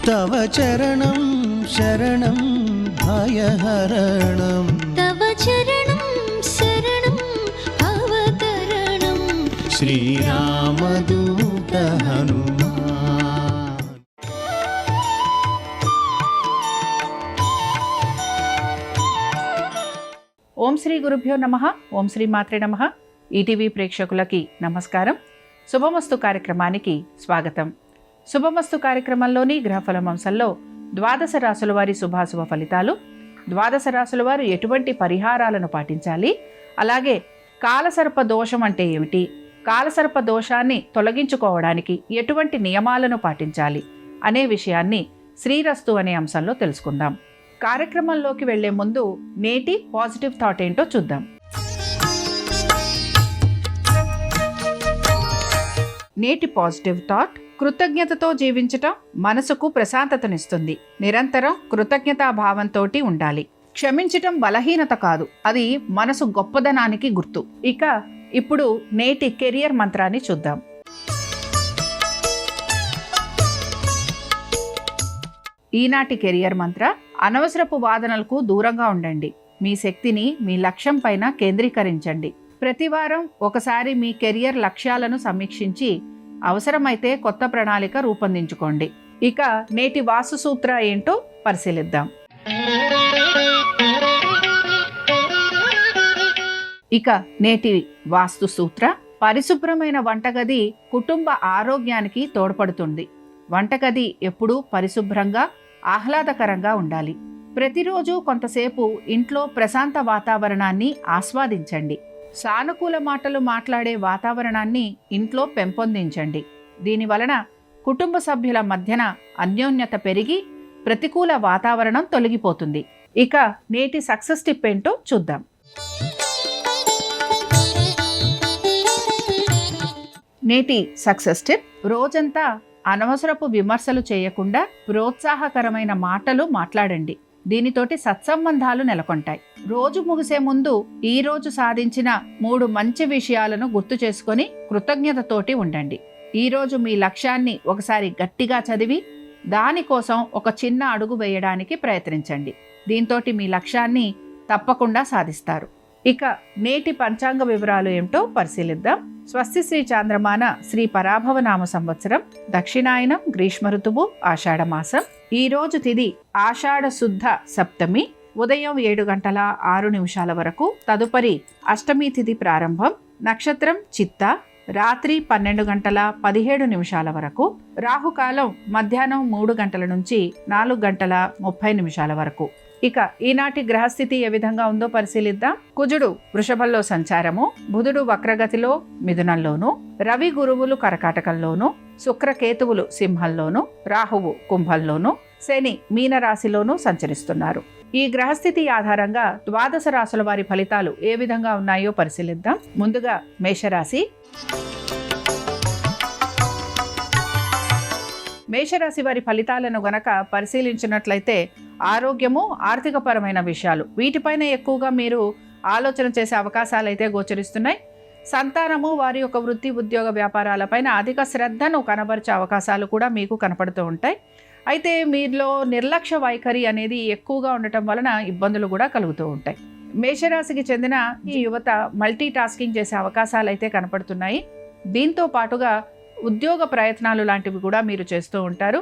तव चरणं शरणं भयहरणं तव चरणं शरणं भवतरणं श्रीरामदूत हनुमान। ఓం శ్రీ గురుభ్యో నమః. ఓం శ్రీ మాత్రే నమః. ఈటీవీ ప్రేక్షకులకి నమస్కారం. శుభమస్తు కార్యక్రమానికి స్వాగతం. శుభమస్తు కార్యక్రమంలోని గ్రహఫలం అంశంలో ద్వాదశ రాశుల వారి శుభాశుభ ఫలితాలు, ద్వాదశ రాశుల వారు ఎటువంటి పరిహారాలను పాటించాలి, అలాగే కాలసర్ప దోషం అంటే ఏమిటి, కాలసర్ప దోషాన్ని తొలగించుకోవడానికి ఎటువంటి నియమాలను పాటించాలి అనే విషయాన్ని శ్రీరస్తు అనే అంశంలో తెలుసుకుందాం. కార్యక్రమంలోకి వెళ్లే ముందు నేటి పాజిటివ్ థాట్ ఏంటో చూద్దాం. నేటి పాజిటివ్ థాట్: కృతజ్ఞతతో జీవించటం మనసుకు ప్రశాంతతనిస్తుంది. నిరంతరం కృతజ్ఞతా భావంతో ఉండాలి. క్షమించటం బలహీనత కాదు, అది మనసు గొప్పదనానికి గుర్తు. ఇప్పుడు నేటి కెరియర్ మంత్రాన్ని చూద్దాం. ఈనాటి కెరియర్ మంత్ర: అనవసరపు వాదనలకు దూరంగా ఉండండి. మీ శక్తిని మీ లక్ష్యం పైన కేంద్రీకరించండి. ప్రతివారం ఒకసారి మీ కెరియర్ లక్ష్యాలను సమీక్షించి అవసరమైతే కొత్త ప్రణాళిక రూపొందించుకోండి. నేటి వాస్తు సూత్ర ఏంటో పరిశీలిద్దాం. నేటి వాస్తు సూత్ర: పరిశుభ్రమైన వంటగది కుటుంబ ఆరోగ్యానికి తోడ్పడుతుంది. వంటగది ఎప్పుడూ పరిశుభ్రంగా ఆహ్లాదకరంగా ఉండాలి. ప్రతిరోజు కొంతసేపు ఇంట్లో ప్రశాంత వాతావరణాన్ని ఆస్వాదించండి. సానుకూల మాటలు మాట్లాడే వాతావరణాన్ని ఇంట్లో పెంపొందించండి. దీనివలన కుటుంబ సభ్యుల మధ్యన అన్యోన్యత పెరిగి ప్రతికూల వాతావరణం తొలగిపోతుంది. నేటి సక్సెస్ టిప్ ఏంటో చూద్దాం. నేటి సక్సెస్ టిప్: రోజంతా అనవసరపు విమర్శలు చేయకుండా ప్రోత్సాహకరమైన మాటలు మాట్లాడండి. దీనితోటి సత్సంబంధాలు నెలకొంటాయి. రోజు ముగిసే ముందు ఈ రోజు సాధించిన 3 మంచి విషయాలను గుర్తు చేసుకొని కృతజ్ఞతతోటి ఉండండి. ఈరోజు మీ లక్ష్యాన్ని ఒకసారి గట్టిగా చదివి దానికోసం ఒక చిన్న అడుగు వేయడానికి ప్రయత్నించండి. దీంతో మీ లక్ష్యాన్ని తప్పకుండా సాధిస్తారు. నేటి పంచాంగ వివరాలు ఏమిటో పరిశీలిద్దాం. స్వస్తి శ్రీ చాంద్రమాన శ్రీ పరాభవనామ సంవత్సరం, దక్షిణాయనం, గ్రీష్మ ఋతువు, ఆషాఢ మాసం. ఈ రోజు తిథి ఆషాఢ శుద్ధ సప్తమి, ఉదయం 7:06 వరకు. తదుపరి అష్టమి తిథి ప్రారంభం. నక్షత్రం చిత్త, రాత్రి 12:17 వరకు. రాహుకాలం మధ్యాహ్నం 3 గంటల నుంచి 4:30 వరకు. ఈనాటి గ్రహస్థితి ఏ విధంగా ఉందో పరిశీలిద్దాం. కుజుడు వృషభంలో సంచారము, బుధుడు వక్రగతిలో మిథునంలోను, రవి గురువులు కర్కాటకంలోను, శుక్రకేతువులు సింహంలోను, రాహువు కుంభంలోను, శని మీనరాశిలోను సంచరిస్తున్నారు. ఈ గ్రహస్థితి ఆధారంగా ద్వాదశ రాశుల వారి ఫలితాలు ఏ విధంగా ఉన్నాయో పరిశీలిద్దాం. ముందుగా మేషరాశి. మేషరాశి వారి ఫలితాలను గనక పరిశీలించినట్లయితే ఆరోగ్యము, ఆర్థికపరమైన విషయాలు వీటిపైన ఎక్కువగా మీరు ఆలోచన చేసే అవకాశాలు అయితే గోచరిస్తున్నాయి. సంతానము, వారి యొక్క వృత్తి, ఉద్యోగ, వ్యాపారాలపైన అధిక శ్రద్ధను కనబరిచే అవకాశాలు కూడా మీకు కనపడుతూ ఉంటాయి. అయితే మీలో నిర్లక్ష్య వైఖరి అనేది ఎక్కువగా ఉండటం వలన ఇబ్బందులు కూడా కలుగుతూ ఉంటాయి. మేషరాశికి చెందిన ఈ యువత మల్టీ టాస్కింగ్ చేసే అవకాశాలు అయితే కనపడుతున్నాయి. దీంతో పాటుగా ఉద్యోగ ప్రయత్నాలు లాంటివి కూడా మీరు చేస్తూ ఉంటారు.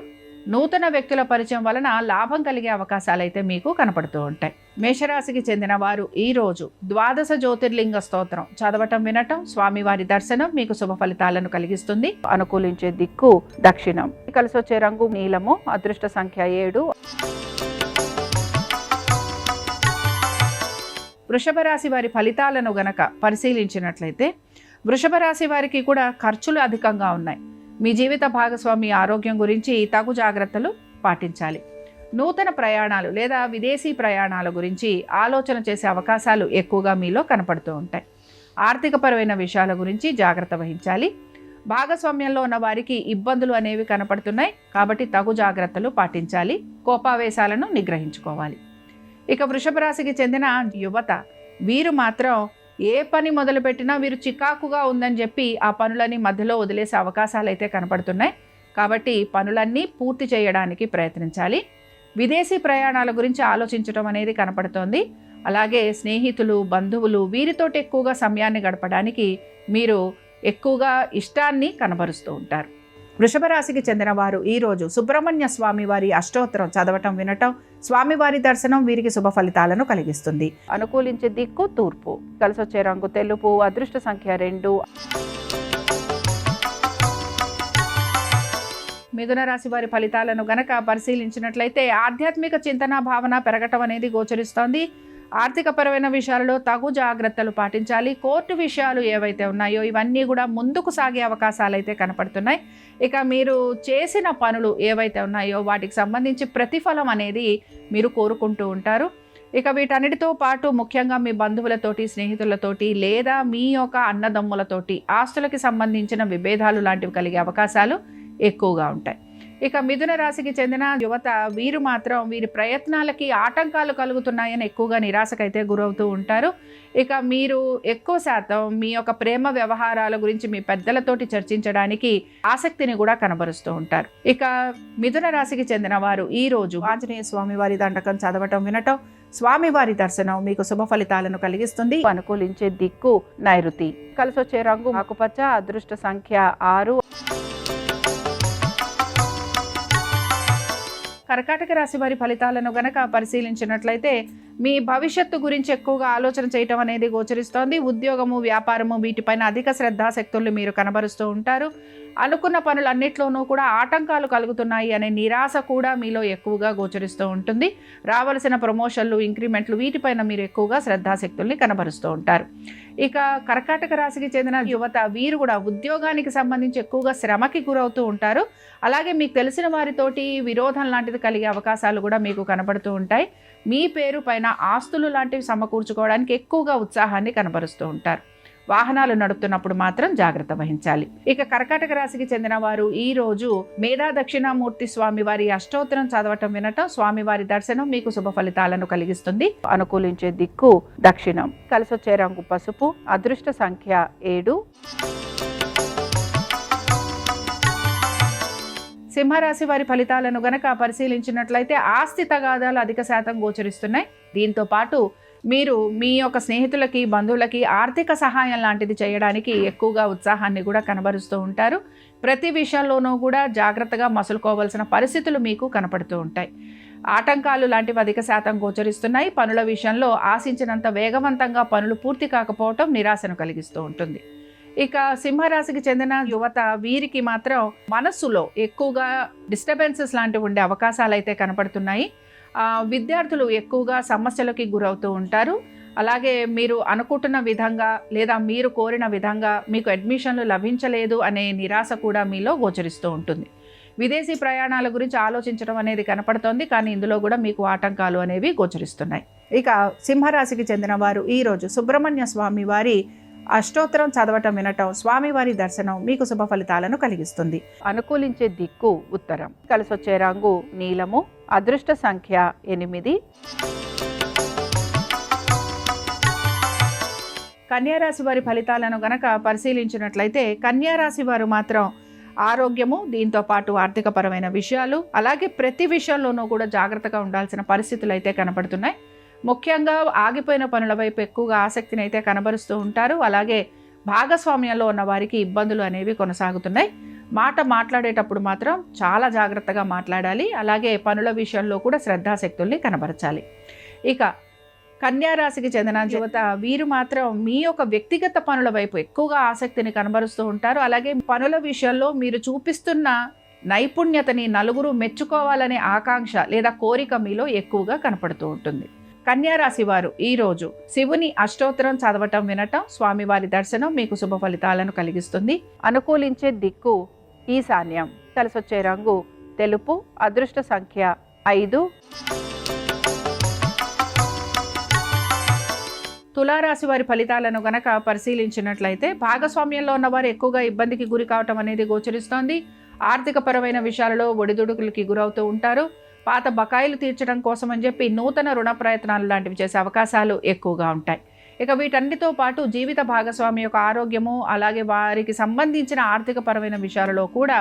నూతన వ్యక్తుల పరిచయం వలన లాభం కలిగే అవకాశాలు అయితే మీకు కనపడుతూ ఉంటాయి. మేషరాశికి చెందిన వారు ఈ రోజు 12 జ్యోతిర్లింగ స్తోత్రం చదవటం, వినటం, స్వామివారి దర్శనం మీకు శుభ ఫలితాలను కలిగిస్తుంది. అనుకూలించే దిక్కు దక్షిణం. కలిసి వచ్చే రంగు నీలము. అదృష్ట సంఖ్య 7. వృషభ రాశి వారి ఫలితాలను గనక పరిశీలించినట్లయితే వృషభ రాశి వారికి కూడా ఖర్చులు అధికంగా ఉన్నాయి. మీ జీవిత భాగస్వామి ఆరోగ్యం గురించి తగు జాగ్రత్తలు పాటించాలి. నూతన ప్రయాణాలు లేదా విదేశీ ప్రయాణాల గురించి ఆలోచన చేసే అవకాశాలు ఎక్కువగా మీలో కనపడుతూ ఉంటాయి. ఆర్థికపరమైన విషయాల గురించి జాగ్రత్త వహించాలి. భాగస్వామ్యంలో ఉన్న వారికి ఇబ్బందులు అనేవి కనపడుతున్నాయి కాబట్టి తగు జాగ్రత్తలు పాటించాలి. కోపావేశాలను నిగ్రహించుకోవాలి. వృషభ రాశికి చెందిన యువత వీరు మాత్రం ఏ పని మొదలుపెట్టినా వీరు చికాకుగా ఉందని చెప్పి ఆ పనులని మధ్యలో వదిలేసే అవకాశాలు అయితే కనపడుతున్నాయి. కాబట్టి పనులన్నీ పూర్తి చేయడానికి ప్రయత్నించాలి. విదేశీ ప్రయాణాల గురించి ఆలోచించడం అనేది కనపడుతోంది. అలాగే స్నేహితులు, బంధువులు వీరితోటి ఎక్కువగా సమయాన్ని గడపడానికి మీరు ఎక్కువగా ఇష్టాన్ని కనబరుస్తూ ఉంటారు. వృషభ రాశికి చెందిన వారు ఈరోజు సుబ్రహ్మణ్య స్వామి వారి అష్టోత్తరం చదవటం, వినటం, స్వామివారి దర్శనం వీరికి శుభ ఫలితాలను కలిగిస్తుంది. అనుకూలించే దిక్కు తూర్పు, కలిసొచ్చే రంగు తెలుపు, అదృష్ట సంఖ్య 2. మిథున రాశి వారి ఫలితాలను గనక పరిశీలించినట్లయితే ఆధ్యాత్మిక చింతన భావన పెరగటం అనేది గోచరిస్తోంది. ఆర్థికపరమైన విషయాలలో తగు జాగ్రత్తలు పాటించాలి. కోర్టు విషయాలు ఏవైతే ఉన్నాయో ఇవన్నీ కూడా ముందుకు సాగే అవకాశాలు అయితే కనపడుతున్నాయి. ఇక మీరు చేసిన పనులు ఏవైతే ఉన్నాయో వాటికి సంబంధించి ప్రతిఫలం అనేది మీరు కోరుకుంటూ ఉంటారు. ఇక వీటన్నిటితో పాటు ముఖ్యంగా మీ బంధువులతోటి, స్నేహితులతోటి లేదా మీ యొక్క అన్నదమ్ములతోటి ఆస్తులకి సంబంధించిన విభేదాలు లాంటివి కలిగే అవకాశాలు ఎక్కువగా ఉంటాయి. ఇక మిథున రాశికి చెందిన యువత వీరు మాత్రం వీరి ప్రయత్నాలకి ఆటంకాలు కలుగుతున్నాయని ఎక్కువగా నిరాశకైతే గురవుతూ ఉంటారు. ఇక మీరు ఎక్కువ శాతం మీ యొక్క ప్రేమ వ్యవహారాల గురించి మీ పెద్దలతోటి చర్చించడానికి ఆసక్తిని కూడా కనబరుస్తూ ఉంటారు. ఇక మిథున రాశికి చెందిన వారు ఈ రోజు ఆంజనేయ స్వామి వారి దండకం చదవటం, వినటం, స్వామివారి దర్శనం మీకు శుభ ఫలితాలను కలిగిస్తుంది. అనుకూలించే దిక్కు నైరుతి, కలిసొచ్చే రంగు ఆకుపచ్చ, అదృష్ట సంఖ్య 6. కర్కాటక రాశి వారి ఫలితాలను గనక పరిశీలించినట్లయితే మీ భవిష్యత్తు గురించి ఎక్కువగా ఆలోచన చేయటం అనేది గోచరిస్తోంది. ఉద్యోగము, వ్యాపారము వీటిపైన అధిక శ్రద్ధాశక్తులు మీరు కనబరుస్తూ ఉంటారు. అనుకున్న పనులన్నిట్లోనూ కూడా ఆటంకాలు కలుగుతున్నాయి అనే నిరాశ కూడా మీలో ఎక్కువగా గోచరిస్తూ ఉంటుంది. రావలసిన ప్రమోషన్లు, ఇంక్రిమెంట్లు వీటిపైన మీరు ఎక్కువగా శ్రద్ధాశక్తుల్ని కనబరుస్తూ ఉంటారు. ఇక కర్కాటక రాశికి చెందిన యువత వీరు కూడా ఉద్యోగానికి సంబంధించి ఎక్కువగా శ్రమకి గురవుతూ ఉంటారు. అలాగే మీకు తెలిసిన వారితోటి విరోధం లాంటిది కలిగే అవకాశాలు కూడా మీకు కనబడుతూ ఉంటాయి. మీ పేరు పైన ఆస్తులు లాంటివి సమకూర్చుకోవడానికి ఎక్కువగా ఉత్సాహాన్ని కనబరుస్తూ ఉంటారు. వాహనాలు నడుపుతున్నప్పుడు మాత్రం జాగ్రత్త వహించాలి. ఇక కర్కాటక రాశికి చెందిన వారు ఈ రోజు మేధా దక్షిణామూర్తి స్వామి వారి అష్టోత్తరం చదవటం, వినటం, స్వామివారి దర్శనం మీకు శుభ ఫలితాలను కలిగిస్తుంది. అనుకూలించే దిక్కు దక్షిణం, కలిసొచ్చే రంగు పసుపు, అదృష్ట సంఖ్య 7. సింహరాశి వారి ఫలితాలను గనక పరిశీలించినట్లయితే ఆస్తి తగాదాలు అధిక శాతం గోచరిస్తున్నాయి. దీంతో పాటు మీరు మీ యొక్క స్నేహితులకి, బంధువులకి ఆర్థిక సహాయం లాంటిది చేయడానికి ఎక్కువగా ఉత్సాహాన్ని కూడా కనబరుస్తూ ఉంటారు. ప్రతి విషయంలోనూ కూడా జాగ్రత్తగా మసులుకోవాల్సిన పరిస్థితులు మీకు కనపడుతూ ఉంటాయి. ఆటంకాలు లాంటివి అధిక శాతం గోచరిస్తున్నాయి. పనుల విషయంలో ఆశించినంత వేగవంతంగా పనులు పూర్తి కాకపోవటం నిరాశను కలిగిస్తూ ఉంటుంది. ఇక సింహరాశికి చెందిన యువత వీరికి మాత్రం మనస్సులో ఎక్కువగా డిస్టర్బెన్సెస్ లాంటివి ఉండే అవకాశాలు అయితే కనపడుతున్నాయి. విద్యార్థులు ఎక్కువగా సమస్యలకి గురవుతూ ఉంటారు. అలాగే మీరు అనుకుంటున్న విధంగా లేదా మీరు కోరిన విధంగా మీకు అడ్మిషన్లు లభించలేదు అనే నిరాశ కూడా మీలో గోచరిస్తూ ఉంటుంది. విదేశీ ప్రయాణాల గురించి ఆలోచించడం అనేది కనపడుతోంది, కానీ ఇందులో కూడా మీకు ఆటంకాలు అనేవి గోచరిస్తున్నాయి. ఇక సింహరాశికి చెందిన వారు ఈరోజు సుబ్రహ్మణ్య స్వామి వారి అష్టోత్తరం చదవటం, వినటం, స్వామివారి దర్శనం మీకు శుభ ఫలితాలను కలిగిస్తుంది. అనుకూలించే దిక్కు ఉత్తరం, కలిసొచ్చే రంగు నీలము, అదృష్ట సంఖ్య 8. కన్యారాశి వారి ఫలితాలను గనక పరిశీలించినట్లయితే కన్యారాశి వారు మాత్రం ఆరోగ్యము, దీంతో పాటు ఆర్థికపరమైన విషయాలు, అలాగే ప్రతి విషయంలోనూ కూడా జాగ్రత్తగా ఉండాల్సిన పరిస్థితులు అయితే కనపడుతున్నాయి. ముఖ్యంగా ఆగిపోయిన పనుల వైపు ఎక్కువగా ఆసక్తిని అయితే కనబరుస్తూ ఉంటారు. అలాగే భాగస్వామ్యంలో ఉన్న వారికి ఇబ్బందులు అనేవి కొనసాగుతున్నాయి. మాట్లాడేటప్పుడు మాత్రం చాలా జాగ్రత్తగా మాట్లాడాలి. అలాగే పనుల విషయంలో కూడా శ్రద్ధాశక్తుల్ని కనబరచాలి. ఇక కన్యారాశికి చెందిన యువత వీరు మాత్రం మీ యొక్క వ్యక్తిగత పనుల వైపు ఎక్కువగా ఆసక్తిని కనబరుస్తూ ఉంటారు. అలాగే పనుల విషయంలో మీరు చూపిస్తున్న నైపుణ్యతని నలుగురు మెచ్చుకోవాలనే ఆకాంక్ష లేదా కోరిక మీలో ఎక్కువగా కనపడుతూ ఉంటుంది. కన్యారాశి వారు ఈరోజు శివుని అష్టోత్తరం చదవటం, వినటం, స్వామివారి దర్శనం మీకు శుభ ఫలితాలను కలిగిస్తుంది. అనుకూలించే దిక్కు ఈశాన్యం, కలిసొచ్చే రంగు తెలుపు, అదృష్ట సంఖ్య 5. తులారాశి వారి ఫలితాలను గనక పరిశీలించినట్లయితే భాగస్వామ్యంలో ఉన్నవారు ఎక్కువగా ఇబ్బందికి గురి కావటం అనేది గోచరిస్తోంది. ఆర్థికపరమైన విషయాలలో ఒడిదుడుకులకి గురవుతూ ఉంటారు. పాత బకాయిలు తీర్చడం కోసం అని చెప్పి నూతన రుణ ప్రయత్నాలు లాంటివి చేసే అవకాశాలు ఎక్కువగా ఉంటాయి. ఇక వీటన్నిటితో పాటు జీవిత భాగస్వామి యొక్క ఆరోగ్యము, అలాగే వారికి సంబంధించిన ఆర్థికపరమైన విషయాలలో కూడా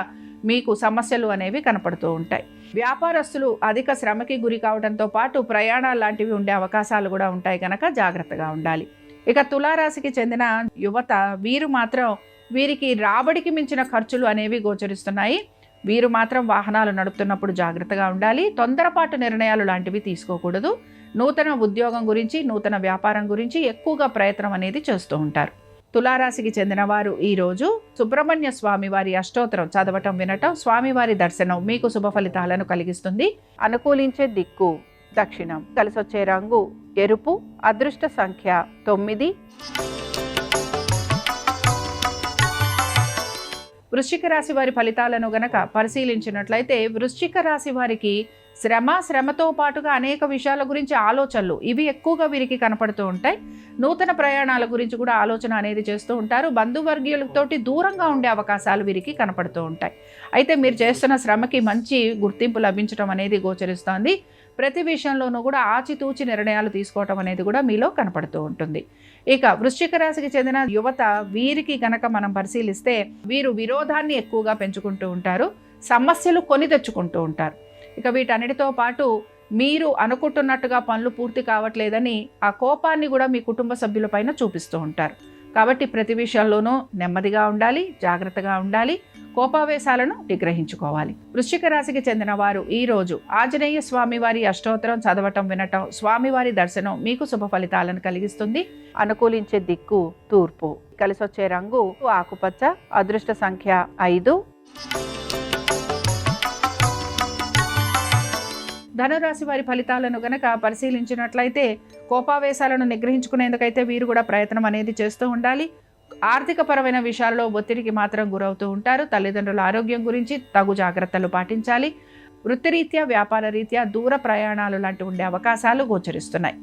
మీకు సమస్యలు అనేవి కనపడుతూ ఉంటాయి. వ్యాపారస్తులు అధిక శ్రమకి గురి కావడంతో పాటు ప్రయాణాలు లాంటివి ఉండే అవకాశాలు కూడా ఉంటాయి కనుక జాగ్రత్తగా ఉండాలి. ఇక తులారాశికి చెందిన యువత వీరికి రాబడికి మించిన ఖర్చులు అనేవి గోచరిస్తున్నాయి. వీరు మాత్రం వాహనాలు నడుపుతున్నప్పుడు జాగ్రత్తగా ఉండాలి. తొందరపాటు నిర్ణయాలు లాంటివి తీసుకోకూడదు. నూతన ఉద్యోగం గురించి, నూతన వ్యాపారం గురించి ఎక్కువగా ప్రయత్నం అనేది చేస్తూ ఉంటారు. తులారాశికి చెందిన వారు ఈరోజు సుబ్రహ్మణ్య స్వామి వారి అష్టోత్తరం చదవటం, వినటం, స్వామివారి దర్శనం మీకు శుభ ఫలితాలను కలిగిస్తుంది. అనుకూలించే దిక్కు దక్షిణం. కలిసొచ్చే రంగు ఎరుపు. అదృష్ట సంఖ్య 9. వృశ్చిక రాశి వారి ఫలితాలను గనక పరిశీలించినట్లయితే వృశ్చిక రాశి వారికి శ్రమతో పాటుగా అనేక విషయాల గురించి ఆలోచనలు ఇవి ఎక్కువగా వీరికి కనపడుతూ ఉంటాయి. నూతన ప్రయాణాల గురించి కూడా ఆలోచన అనేది చేస్తూ ఉంటారు. బంధువర్గీయులతోటి దూరంగా ఉండే అవకాశాలు వీరికి కనపడుతూ ఉంటాయి. అయితే మీరు చేస్తున్న శ్రమకి మంచి గుర్తింపు లభించడం అనేది గోచరిస్తోంది. ప్రతి విషయంలోనూ కూడా ఆచితూచి నిర్ణయాలు తీసుకోవటం అనేది కూడా మీలో కనపడుతూ ఉంటుంది. ఇక వృశ్చిక రాశికి చెందిన యువత వీరికి గనక మనం పరిశీలిస్తే వీరు విరోధాన్ని ఎక్కువగా పెంచుకుంటూ ఉంటారు. సమస్యలు కొని తెచ్చుకుంటూ ఉంటారు. ఇక వీటన్నిటితో పాటు మీరు అనుకుంటున్నట్టుగా పనులు పూర్తి కావట్లేదని ఆ కోపాన్ని కూడా మీ కుటుంబ సభ్యులపైన చూపిస్తూ ఉంటారు. కాబట్టి ప్రతి విషయంలోనూ నెమ్మదిగా ఉండాలి, జాగ్రత్తగా ఉండాలి, కోపావేశాలను నిగ్రహించుకోవాలి. వృశ్చిక రాశికి చెందిన వారు ఈరోజు ఆంజనేయ స్వామివారి అష్టోత్తరం చదవటం, వినటం, స్వామివారి దర్శనం మీకు శుభ ఫలితాలను కలిగిస్తుంది. అనుకూలించే దిక్కు తూర్పు. కలిసొచ్చే రంగు ఆకుపచ్చ. అదృష్ట సంఖ్య 5. ధనురాశి వారి ఫలితాలను గనక పరిశీలించినట్లయితే కోపావేశాలను నిగ్రహించుకునేందుకైతే వీరు కూడా ప్రయత్నం అనేది చేస్తూ ఉండాలి. ఆర్థికపరమైన విషయాల్లో ఒత్తిడికి మాత్రం గురవుతూ ఉంటారు. తల్లిదండ్రుల ఆరోగ్యం గురించి తగు జాగ్రత్తలు పాటించాలి. వృత్తిరీత్యా, వ్యాపార రీత్యా దూర ప్రయాణాలు లాంటివి ఉండే అవకాశాలు గోచరిస్తున్నాయి.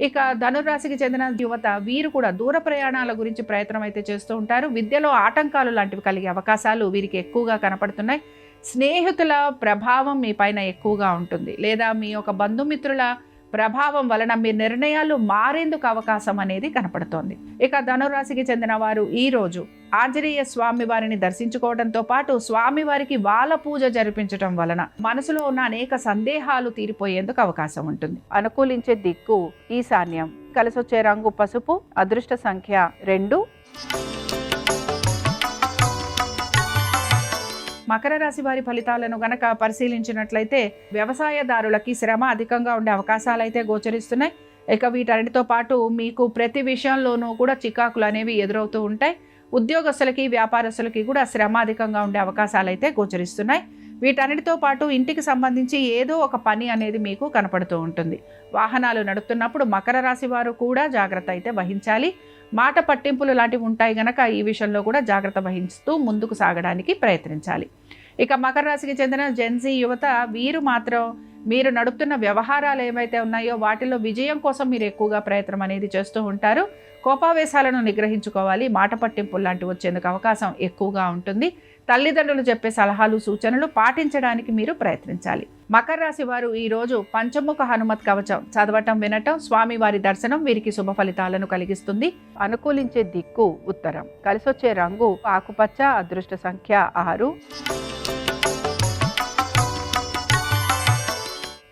ఇక ధనురాశికి చెందిన యువత వీరు కూడా దూర ప్రయాణాల గురించి ప్రయత్నం అయితే చేస్తూ ఉంటారు. విద్యలో ఆటంకాలు లాంటివి కలిగే అవకాశాలు వీరికి ఎక్కువగా కనపడుతున్నాయి. స్నేహితుల ప్రభావం మీ పైన ఎక్కువగా ఉంటుంది, లేదా మీ యొక్క బంధుమిత్రుల ప్రభావం వలన మీ నిర్ణయాలు మారేందుకు అవకాశం అనేది కనపడుతోంది. ఇక ధనురాశికి చెందిన వారు ఈరోజు ఆంజనేయ స్వామి వారిని దర్శించుకోవడంతో పాటు స్వామివారికి వాల పూజ జరిపించడం వలన మనసులో ఉన్న అనేక సందేహాలు తీరిపోయేందుకు అవకాశం ఉంటుంది. అనుకూలించే దిక్కు ఈశాన్యం. కలిసొచ్చే రంగు పసుపు. అదృష్ట సంఖ్య 2. మకర రాశి వారి ఫలితాలను గనక పరిశీలించినట్లయితే వ్యవసాయదారులకి శ్రమ అధికంగా ఉండే అవకాశాలు అయితే గోచరిస్తున్నాయి. ఇక వీటన్నిటితో పాటు మీకు ప్రతి విషయంలోనూ కూడా చికాకులు అనేవి ఎదురవుతూ ఉంటాయి. ఉద్యోగస్తులకి, వ్యాపారస్తులకి కూడా శ్రమ అధికంగా ఉండే అవకాశాలు అయితే గోచరిస్తున్నాయి. వీటన్నిటితో పాటు ఇంటికి సంబంధించి ఏదో ఒక పని అనేది మీకు కనపడుతూ ఉంటుంది. వాహనాలు నడుపుతున్నప్పుడు మకర రాశి వారు కూడా జాగ్రత్త అయితే వహించాలి. మాట పట్టింపులు లాంటివి ఉంటాయి గనక ఈ విషయంలో కూడా జాగ్రత్త వహిస్తూ ముందుకు సాగడానికి ప్రయత్నించాలి. ఇక మకర రాశికి చెందిన జెన్జీ యువత వీరు మాత్రం మీరు నడుపుతున్న వ్యవహారాలు ఏవైతే ఉన్నాయో వాటిలో విజయం కోసం మీరు ఎక్కువగా ప్రయత్నం అనేది చేస్తూ ఉంటారు. కోపావేశాలను నిగ్రహించుకోవాలి. మాట పట్టింపులు లాంటివి వచ్చేందుకు అవకాశం ఎక్కువగా ఉంటుంది. తల్లిదండ్రులు చెప్పే సలహాలు, సూచనలు పాటించడానికి మీరు ప్రయత్నించాలి. మకర రాశి వారు ఈరోజు పంచముఖ హనుమత్ కవచం చదవటం, వినటం, స్వామివారి దర్శనం వీరికి శుభ ఫలితాలను కలిగిస్తుంది. అనుకూలించే దిక్కు ఉత్తరం. కలిసొచ్చే రంగు ఆకుపచ్చ. అదృష్ట సంఖ్య 6.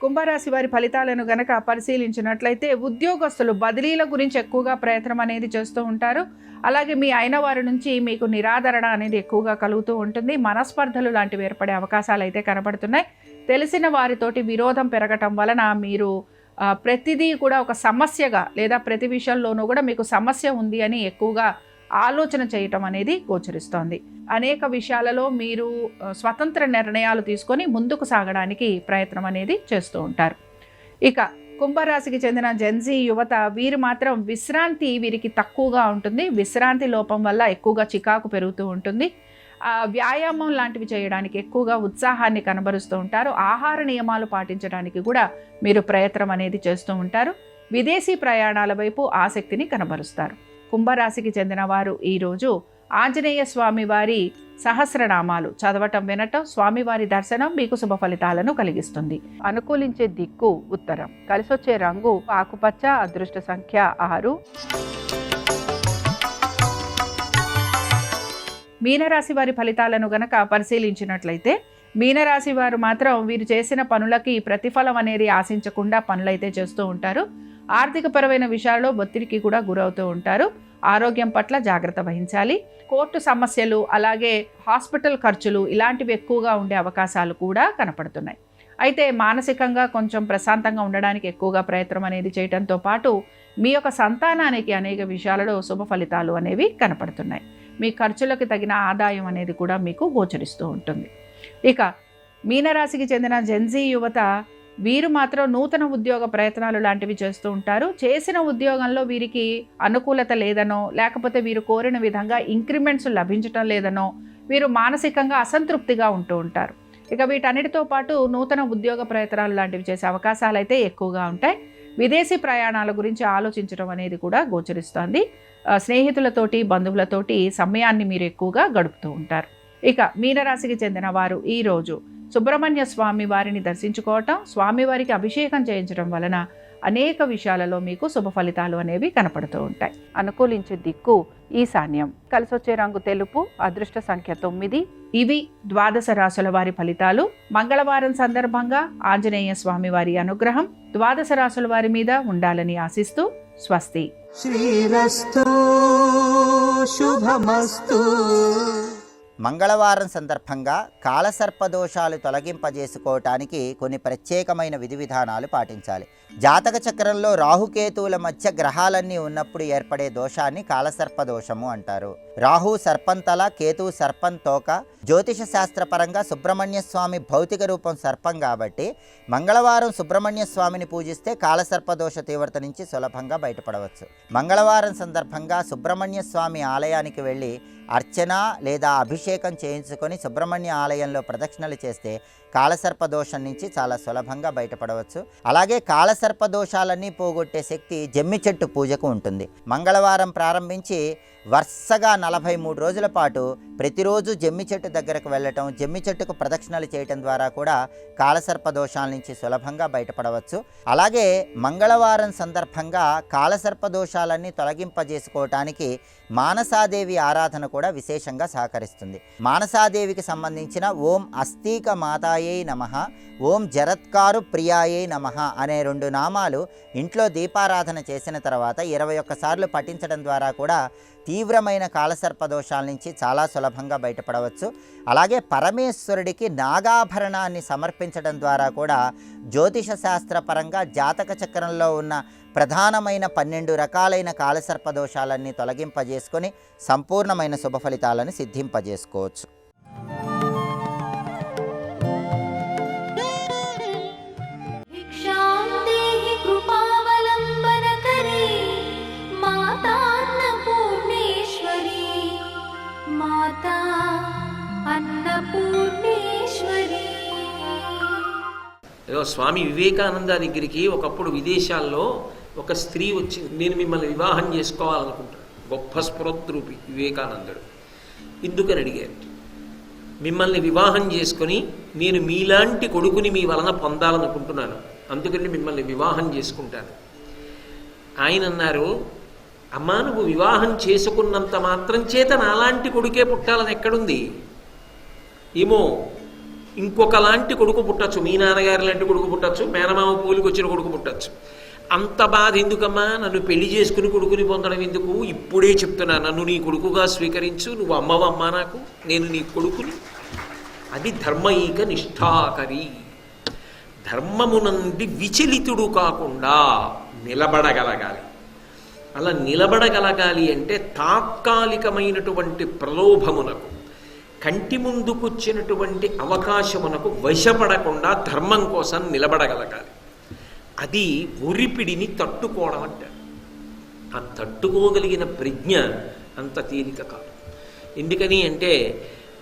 కుంభరాశి వారి ఫలితాలను గనక పరిశీలించినట్లయితే ఉద్యోగస్తులు బదిలీల గురించి ఎక్కువగా ప్రయత్నం అనేది చేస్తూ ఉంటారు. అలాగే మీ అయిన వారి నుంచి మీకు నిరాదరణ అనేది ఎక్కువగా కలుగుతూ ఉంటుంది. మనస్పర్ధలు లాంటివి ఏర్పడే అవకాశాలు అయితే కనబడుతున్నాయి. తెలిసిన వారితోటి విరోధం పెరగటం వలన మీరు ప్రతిదీ కూడా ఒక సమస్యగా, లేదా ప్రతి విషయంలోనూ కూడా మీకు సమస్య ఉంది అని ఎక్కువగా ఆలోచన చేయటం అనేది గోచరిస్తోంది. అనేక విషయాలలో మీరు స్వతంత్ర నిర్ణయాలు తీసుకొని ముందుకు సాగడానికి ప్రయత్నం అనేది చేస్తూ ఉంటారు. ఇక కుంభరాశికి చెందిన జెన్జీ యువత వీరు మాత్రం విశ్రాంతి వీరికి తక్కువగా ఉంటుంది. విశ్రాంతి లోపం వల్ల ఎక్కువగా చికాకు పెరుగుతూ ఉంటుంది. వ్యాయామం లాంటివి చేయడానికి ఎక్కువగా ఉత్సాహాన్ని కనబరుస్తూ ఉంటారు. ఆహార నియమాలు పాటించడానికి కూడా మీరు ప్రయత్నం అనేది చేస్తూ ఉంటారు. విదేశీ ప్రయాణాల వైపు ఆసక్తిని కనబరుస్తారు. కుంభరాశికి చెందిన వారు ఈరోజు ఆంజనేయ స్వామి వారి సహస్రనామాలు చదవటం, వినటం, స్వామివారి దర్శనం మీకు శుభ ఫలితాలను కలిగిస్తుంది. అనుకూలించే దిక్కు ఉత్తరం. కలిసొచ్చే రంగు ఆకుపచ్చ. అదృష్ట సంఖ్య 6. మీనరాశి వారి ఫలితాలను గనక పరిశీలించినట్లయితే మీనరాశి వారు మాత్రం వీరు చేసిన పనులకి ప్రతిఫలం అనేది ఆశించకుండా పనులైతే చేస్తూ ఉంటారు. ఆర్థికపరమైన విషయాల్లో ఒత్తిడికి కూడా గురవుతూ ఉంటారు. ఆరోగ్యం పట్ల జాగ్రత్త వహించాలి. కోర్టు సమస్యలు అలాగే హాస్పిటల్ ఖర్చులు ఇలాంటివి ఎక్కువగా ఉండే అవకాశాలు కూడా కనపడుతున్నాయి. అయితే మానసికంగా కొంచెం ప్రశాంతంగా ఉండడానికి ఎక్కువగా ప్రయత్నం అనేది చేయడంతో పాటు మీ యొక్క సంతానానికి అనేక విషయాలలో శుభ ఫలితాలు అనేవి కనపడుతున్నాయి. మీ ఖర్చులకు తగిన ఆదాయం అనేది కూడా మీకు గోచరిస్తూ ఉంటుంది. ఇక మీనరాశికి చెందిన జెన్జీ యువత వీరు మాత్రం నూతన ఉద్యోగ ప్రయత్నాలు లాంటివి చేస్తూ ఉంటారు. చేసిన ఉద్యోగంలో వీరికి అనుకూలత లేదనో లేకపోతే వీరు కోరిన విధంగా ఇంక్రిమెంట్స్ లభించటం లేదనో వీరు మానసికంగా అసంతృప్తిగా ఉంటూ ఉంటారు. ఇక వీటన్నిటితో పాటు నూతన ఉద్యోగ ప్రయత్నాలు లాంటివి చేసే అవకాశాలు అయితే ఎక్కువగా ఉంటాయి. విదేశీ ప్రయాణాల గురించి ఆలోచించడం అనేది కూడా గోచరిస్తోంది. స్నేహితులతోటి బంధువులతోటి సమయాన్ని మీరు ఎక్కువగా గడుపుతూ ఉంటారు. ఇక మీనరాశికి చెందిన వారు ఈరోజు సుబ్రహ్మణ్య స్వామి వారిని దర్శించుకోవటం, స్వామివారికి అభిషేకం చేయించడం వలన అనేక విషయాలలో మీకు శుభ ఫలితాలు అనేవి కనపడుతూ ఉంటాయి. అనుకూలించే దిక్కు ఈశాన్యం. కలిసొచ్చే రంగు తెలుపు. అదృష్ట సంఖ్య 9. ఇవి ద్వాదశ రాశుల వారి ఫలితాలు. మంగళవారం సందర్భంగా ఆంజనేయ స్వామి వారి అనుగ్రహం ద్వాదశ రాశుల వారి మీద ఉండాలని ఆశిస్తూ స్వస్తి. శ్రీరస్తు శుభమస్తు. మంగళవారం సందర్భంగా కాలసర్పదోషాలు తొలగింపజేసుకోవటానికి కొన్ని ప్రత్యేకమైన విధి విధానాలు పాటించాలి. జాతక చక్రంలో రాహుకేతువుల మధ్య గ్రహాలన్నీ ఉన్నప్పుడు ఏర్పడే దోషాన్ని కాలసర్పదోషము అంటారు. రాహు సర్పంతల, కేతువు సర్పంతోక. జ్యోతిష శాస్త్రపరంగా సుబ్రహ్మణ్య స్వామి భౌతిక రూపం సర్పం కాబట్టి మంగళవారం సుబ్రహ్మణ్య స్వామిని పూజిస్తే కాలసర్పదోష తీవ్రత నుంచి సులభంగా బయటపడవచ్చు. మంగళవారం సందర్భంగా సుబ్రహ్మణ్య స్వామి ఆలయానికి వెళ్ళి అర్చన లేదా అభిషేకం చేయించుకొని సుబ్రహ్మణ్య ఆలయంలో ప్రదక్షిణలు చేస్తే కాలసర్పదోషం నుంచి చాలా సులభంగా బయటపడవచ్చు. అలాగే కాలసర్పదోషాలన్నీ పోగొట్టే శక్తి జమ్మి చెట్టు పూజకు ఉంటుంది. మంగళవారం ప్రారంభించి వరుసగా 43 రోజుల పాటు ప్రతిరోజు జమ్మి చెట్టు దగ్గరకు వెళ్ళటం, జమ్మి చెట్టుకు ప్రదక్షిణలు చేయటం ద్వారా కూడా కాలసర్పదోషాల నుంచి సులభంగా బయటపడవచ్చు. అలాగే మంగళవారం సందర్భంగా కాలసర్పదోషాలన్నీ తొలగింపజేసుకోవటానికి మానసాదేవి ఆరాధన కూడా విశేషంగా సహకరిస్తుంది. మానసాదేవికి సంబంధించిన ఓం అస్తీక మాతాయై నమః, ఓం జరత్కారు ప్రియాయై నమః అనే 2 నామాలు ఇంట్లో దీపారాధన చేసిన తర్వాత 21 సార్లు పఠించడం ద్వారా కూడా తీవ్రమైన కాలసర్పదోషాల నుంచి చాలా సులభంగా బయటపడవచ్చు. అలాగే పరమేశ్వరుడికి నాగాభరణాన్ని సమర్పించడం ద్వారా కూడా జ్యోతిష శాస్త్రపరంగా జాతక చక్రంలో ఉన్న ప్రధానమైన 12 రకాలైన కాలసర్పదోషాలన్నీ తొలగింపజేసుకొని సంపూర్ణమైన శుభ ఫలితాలను సిద్ధింపజేసుకోవచ్చు. ఏదో స్వామి వివేకానంద దగ్గరికి ఒకప్పుడు విదేశాల్లో ఒక స్త్రీ వచ్చి, నేను మిమ్మల్ని వివాహం చేసుకోవాలనుకుంటాను. గొప్ప స్ఫురద్రూపి వివేకానందుడు. ఎందుకని అడిగారు. మిమ్మల్ని వివాహం చేసుకొని నేను మీలాంటి కొడుకుని మీ వలన పొందాలనుకుంటున్నాను, అందుకని మిమ్మల్ని వివాహం చేసుకుంటాను. ఆయన అన్నారు, అమ్మా నువ్వు వివాహం చేసుకున్నంత మాత్రం చేత నాలాంటి కొడుకే పుట్టాలని ఎక్కడుంది? ఏమో ఇంకొకలాంటి కొడుకు పుట్టచ్చు, మీ నాన్నగారి లాంటి కొడుకు పుట్టచ్చు, మేనమామ పూలికి వచ్చిన కొడుకు పుట్టచ్చు. అంత బాధ ఎందుకమ్మా? నన్ను పెళ్లి చేసుకుని కొడుకుని పొందడం ఎందుకు? ఇప్పుడే చెప్తున్నా, నన్ను నీ కొడుకుగా స్వీకరించు. నువ్వు అమ్మవమ్మా నాకు, నేను నీ కొడుకుని. అది ధర్మైక నిష్ఠాకరి. ధర్మమునంది విచలితుడు కాకుండా నిలబడగలగాలి. అలా నిలబడగలగాలి అంటే తాత్కాలికమైనటువంటి ప్రలోభమునకు, కంటి ముందుకొచ్చినటువంటి అవకాశమునకు వశపడకుండా ధర్మం కోసం నిలబడగలగాలి. అది ఒరిపిడిని తట్టుకోవడం అంటారు. ఆ తట్టుకోగలిగిన ప్రజ్ఞ అంత తేలిక కాదు. ఎందుకని అంటే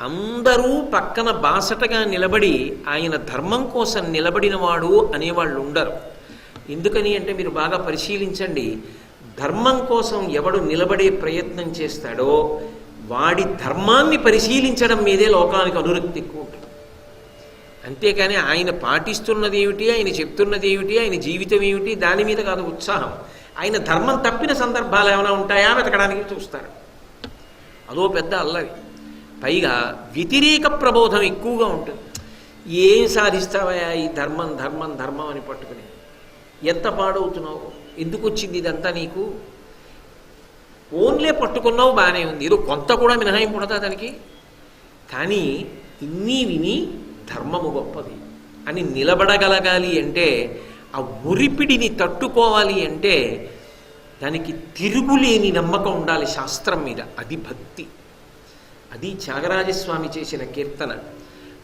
అందరూ పక్కన బాసటగా నిలబడి ఆయన ధర్మం కోసం నిలబడినవాడు అనేవాళ్ళు ఉండరు. ఎందుకని అంటే మీరు బాగా పరిశీలించండి, ధర్మం కోసం ఎవడు నిలబడే ప్రయత్నం చేస్తాడో వాడి ధర్మాన్ని పరిశీలించడం మీదే లోకానికి అనురక్తి ఎక్కువ ఉంటుంది. అంతేకాని ఆయన పాటిస్తున్నది ఏమిటి, ఆయన చెప్తున్నది ఏమిటి, ఆయన జీవితం ఏమిటి, దాని మీద కాదు ఉత్సాహం. ఆయన ధర్మం తప్పిన సందర్భాలు ఏమైనా ఉంటాయా వెతకడానికి చూస్తారు. అదో పెద్ద అల్లరి. పైగా వ్యతిరేక ప్రబోధం ఎక్కువగా ఉంటుంది. ఏం సాధిస్తావయా ఈ ధర్మం ధర్మం ధర్మం అని పట్టుకుని, ఎంత పాడవుతున్నావు, ఎందుకు వచ్చింది ఇదంతా నీకు, ఓన్లే పట్టుకున్నావు బాగానే ఉంది, ఏదో కొంత కూడా మినహాయింపు ఉండదా దానికి. కానీ ఇన్ని విని ధర్మము గొప్పది అని నిలబడగలగాలి అంటే, ఆ ఒరిపిడిని తట్టుకోవాలి అంటే దానికి తిరుగులేని నమ్మకం ఉండాలి శాస్త్రం మీద. అది భక్తి. అది త్యాగరాజస్వామి చేసిన కీర్తన.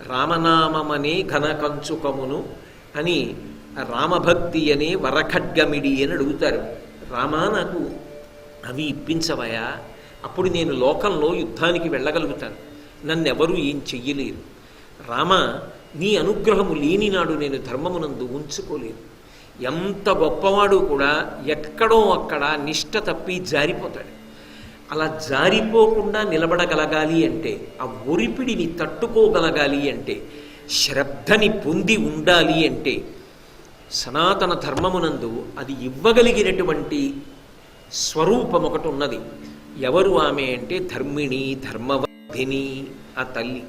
రామనామమనే ఘన కంచుకమును అని రామభక్తి అనే వరఖడ్గమిడి అని అడుగుతారు. రామా నాకు అవి ఇప్పించవయా, అప్పుడు నేను లోకంలో యుద్ధానికి వెళ్ళగలుగుతాను, నన్నెవరూ ఏం చెయ్యలేరు. రామ నీ అనుగ్రహము లేనినాడు నేను ధర్మమునందు ఉంచుకోలేను. ఎంత గొప్పవాడు కూడా ఎక్కడో అక్కడ నిష్ట తప్పి జారిపోతాడు. అలా జారిపోకుండా నిలబడగలగాలి అంటే, ఆ ఒరిపిడిని తట్టుకోగలగాలి అంటే, శ్రద్ధని పొంది ఉండాలి అంటే, సనాతన ధర్మమునందు అది ఇవ్వగలిగినటువంటి స్వరూపం ఒకటి ఉన్నది. ఎవరు ఆమె అంటే ధర్మిణి ధర్మవర్ధిని, ఆ తల్లి.